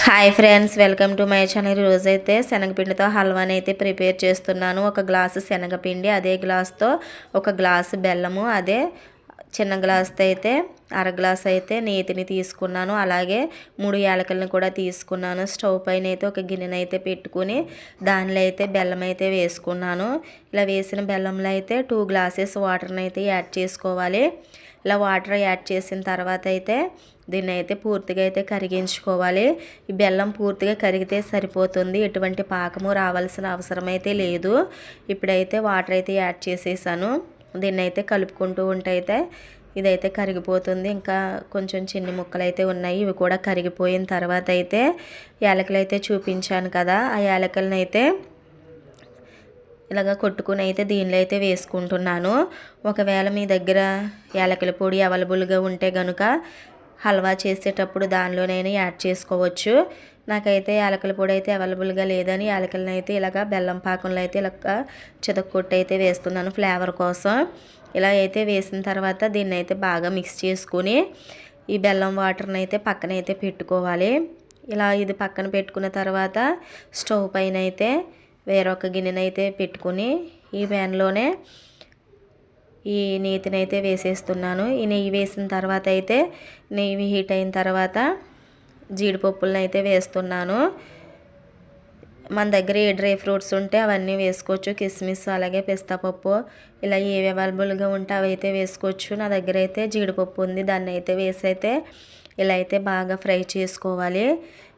Hi friends, welcome to my channel. రోజైతే శనగపిండితో హల్వాని అయితే prepare చేస్తున్నాను. ఒక గ్లాసు శనగపిండి, అదే గ్లాస్తో ఒక గ్లాసు బెల్లము, అదే చిన్న గ్లాస్తో అయితే అర గ్లాస్ అయితే నేతిని తీసుకున్నాను. అలాగే 3 యాలకులను కూడా తీసుకున్నాను. స్టవ్ పైన అయితే ఒక గిన్నెను అయితే పెట్టుకుని దానిలో అయితే బెల్లం అయితే వేసుకున్నాను. ఇలా వేసిన బెల్లంలో అయితే 2 గ్లాసెస్ వాటర్ని అయితే యాడ్ చేసుకోవాలి. ఇలా వాటర్ యాడ్ చేసిన తర్వాత అయితే దీన్ని అయితే పూర్తిగా అయితే కరిగించుకోవాలి. ఈ బెల్లం పూర్తిగా కరిగితే సరిపోతుంది, ఎటువంటి పాకము రావాల్సిన అవసరం అయితే లేదు. ఇప్పుడైతే వాటర్ అయితే యాడ్ చేసేసాను. దీన్ని అయితే కలుపుకుంటూ ఉంటే అయితే ఇదైతే కరిగిపోతుంది. ఇంకా కొంచెం చిన్ని ముక్కలు అయితే ఉన్నాయి, ఇవి కూడా కరిగిపోయిన తర్వాత అయితే యాలకులు అయితే చూపించాను కదా, ఆ యాలకులను అయితే ఇలాగ కొట్టుకుని అయితే దీనిలో అయితే వేసుకుంటున్నాను. ఒకవేళ మీ దగ్గర యాలకుల పొడి అవైలబుల్గా ఉంటే కనుక హల్వా చేసేటప్పుడు దానిలోనైనా యాడ్ చేసుకోవచ్చు. నాకైతే యాలకుల పొడి అయితే అవైలబుల్గా లేదని యాలకులను అయితే ఇలాగ బెల్లం పాకంలో అయితే ఇలాగ చితక్కొట్టి అయితే వేస్తున్నాను ఫ్లేవర్ కోసం. ఇలా అయితే వేసిన తర్వాత దీన్ని అయితే బాగా మిక్స్ చేసుకుని ఈ బెల్లం వాటర్ని అయితే పక్కన అయితే పెట్టుకోవాలి. ఇలా ఇది పక్కన పెట్టుకున్న తర్వాత స్టవ్ పైన అయితే వేరొక గిన్నెనైతే పెట్టుకుని ఈ ప్యాన్లోనే ఈ నెయ్యిని అయితే వేసేస్తున్నాను. ఈ నెయ్యి వేసిన తర్వాత అయితే నెయ్యి హీట్ అయిన తర్వాత జీడిపప్పులను అయితే వేస్తున్నాను. మన దగ్గర ఏ డ్రై ఫ్రూట్స్ ఉంటే అవన్నీ వేసుకోవచ్చు. కిస్మిస్, అలాగే పిస్తా పప్పు, ఇలా ఏవి అవైలబుల్గా ఉంటే అవి అయితే వేసుకోవచ్చు. నా దగ్గర అయితే జీడిపప్పు ఉంది, దాన్ని అయితే వేసి అయితే ఇలా అయితే బాగా ఫ్రై చేసుకోవాలి.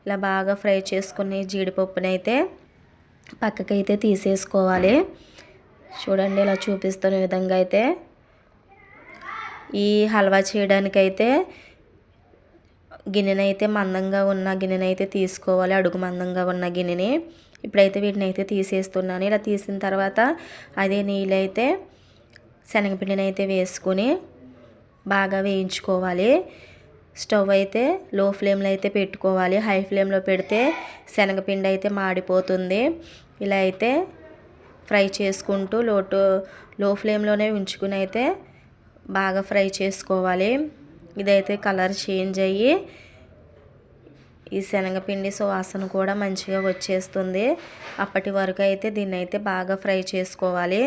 ఇలా బాగా ఫ్రై చేసుకుని జీడిపప్పుని అయితే పక్కకైతే తీసేసుకోవాలి. చూడండి, ఇలా చూపిస్తున్న విధంగా అయితే ఈ హల్వా చేయడానికైతే గిన్నెనైతే మందంగా ఉన్న గిన్నెనైతే తీసుకోవాలి, అడుగు మందంగా ఉన్న గిన్నెని. ఇప్పుడైతే వీటిని అయితే తీసేస్తున్నాను. ఇలా తీసిన తర్వాత అదే నీళ్ళు అయితే శనగపిండిని అయితే వేసుకుని బాగా వేయించుకోవాలి. స్టవ్ అయితే లో ఫ్లేమ్లో అయితే పెట్టుకోవాలి. హై ఫ్లేమ్లో పెడితే శనగపిండి అయితే మాడిపోతుంది. ఇలా అయితే ఫ్రై చేసుకుంటూ లో ఫ్లేమ్లోనే ఉంచుకుని అయితే బాగా ఫ్రై చేసుకోవాలి. ఇదైతే కలర్ చేంజ్ అయ్యి ఈ శనగపిండి సువాసన కూడా మంచిగా వచ్చేస్తుంది. అప్పటి వరకు అయితే దీన్ని అయితే బాగా ఫ్రై చేసుకోవాలి.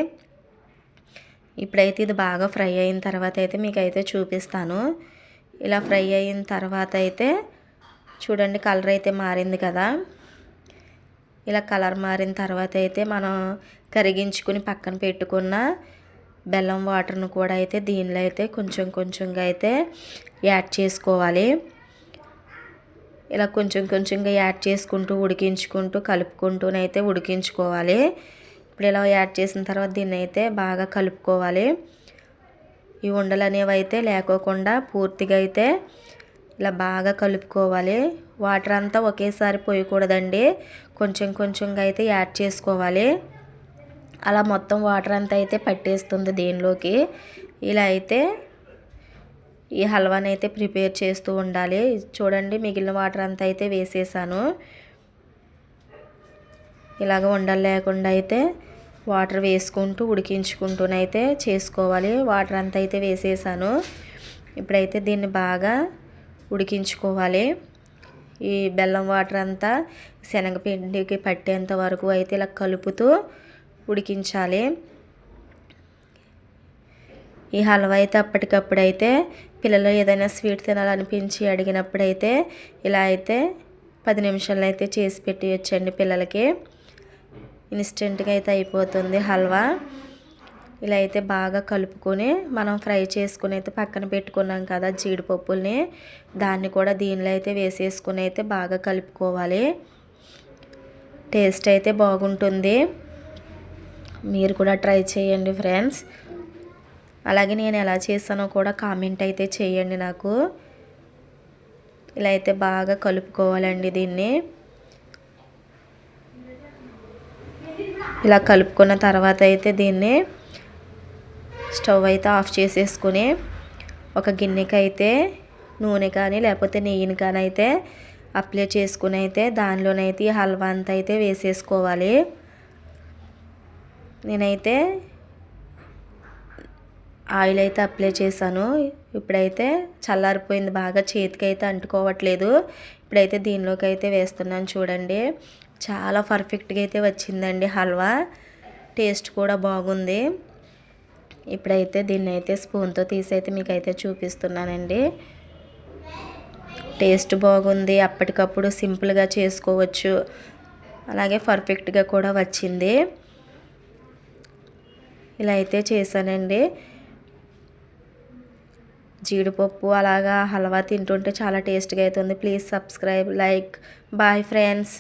ఇప్పుడైతే ఇది బాగా ఫ్రై అయిన తర్వాత అయితే మీకు అయితే చూపిస్తాను. ఇలా ఫ్రై అయిన తర్వాత అయితే చూడండి, కలర్ అయితే మారింది కదా. ఇలా కలర్ మారిన తర్వాత అయితే మనం కరిగించుకుని పక్కన పెట్టుకున్న బెల్లం వాటర్ను కూడా అయితే దీనిలో అయితే కొంచెం కొంచెంగా అయితే యాడ్ చేసుకోవాలి. ఇలా కొంచెం కొంచెంగా యాడ్ చేసుకుంటూ ఉడికించుకుంటూ కలుపుకుంటూనైతే ఉడికించుకోవాలి. ఇప్పుడు ఇలా యాడ్ చేసిన తర్వాత దీన్ని అయితే బాగా కలుపుకోవాలి. ఈ ఉండలు అనేవి అయితే లేకోకుండా పూర్తిగా అయితే ఇలా బాగా కలుపుకోవాలి. వాటర్ అంతా ఒకేసారి పోయకూడదండి, కొంచెం కొంచెంగా అయితే యాడ్ చేసుకోవాలి. అలా మొత్తం వాటర్ అంతా అయితే పట్టేస్తుంది దీనిలోకి. ఇలా అయితే ఈ హల్వాని అయితే ప్రిపేర్ చేస్తూ ఉండాలి. చూడండి, మిగిలిన వాటర్ అంతా అయితే వేసేసాను. ఇలాగ ఉండలు లేకుండా అయితే వాటర్ వేసుకుంటూ ఉడికించుకుంటూనైతే చేసుకోవాలి. వాటర్ అంతా అయితే వేసేసాను. ఇప్పుడైతే దీన్ని బాగా ఉడికించుకోవాలి. ఈ బెల్లం వాటర్ అంతా శనగపిండికి పట్టేంత వరకు అయితే ఇలా కలుపుతూ ఉడికించాలి. ఈ హల్వా అయితే అప్పటికప్పుడైతే పిల్లలు ఏదైనా స్వీట్ తినాలనిపించి అడిగినప్పుడైతే ఇలా అయితే 10 నిమిషాల్లో అయితే చేసి పెట్టియొచ్చండి పిల్లలకి. ఇన్స్టెంట్గా అయితే అయిపోతుంది హల్వా. ఇలా అయితే బాగా కలుపుకొని మనం ఫ్రై చేసుకుని అయితే పక్కన పెట్టుకున్నాం కదా జీడిపప్పుల్ని, దాన్ని కూడా దీనిలో అయితే వేసేసుకుని అయితే బాగా కలుపుకోవాలి. టేస్ట్ అయితే బాగుంటుంది, మీరు కూడా ట్రై చేయండి ఫ్రెండ్స్. అలాగే నేను ఎలా చేస్తానో కూడా కామెంట్ అయితే చేయండి నాకు. ఇలా అయితే బాగా కలుపుకోవాలండి దీన్ని. ఇలా కలుపుకున్న తర్వాత అయితే దీన్ని స్టవ్ అయితే ఆఫ్ చేసేసుకుని ఒక గిన్నెకి అయితే నూనె కానీ లేకపోతే నెయ్యిని కానీ అయితే అప్లై చేసుకుని అయితే దానిలోనైతే ఈ హల్వా అంతా అయితే వేసేసుకోవాలి. నేనైతే ఆయిల్ అయితే అప్లై చేశాను. ఇప్పుడైతే చల్లారిపోయింది బాగా, చేతికి అయితే అంటుకోవట్లేదు. ఇప్పుడైతే దీనిలోకి అయితే వేస్తున్నాను చూడండి. చాలా పర్ఫెక్ట్గా అయితే వచ్చిందండి హల్వా, టేస్ట్ కూడా బాగుంది. ఇప్పుడైతే దీన్ని అయితే స్పూన్తో తీసి అయితే మీకు అయితే చూపిస్తున్నానండి. టేస్ట్ బాగుంది, అప్పటికప్పుడు సింపుల్గా చేసుకోవచ్చు, అలాగే పర్ఫెక్ట్గా కూడా వచ్చింది. ఇలా అయితే చేశానండి. జీడిపప్పు అలాగా హల్వా తింటుంటే చాలా టేస్ట్గా అవుతుంది. Please subscribe, like. Bye friends.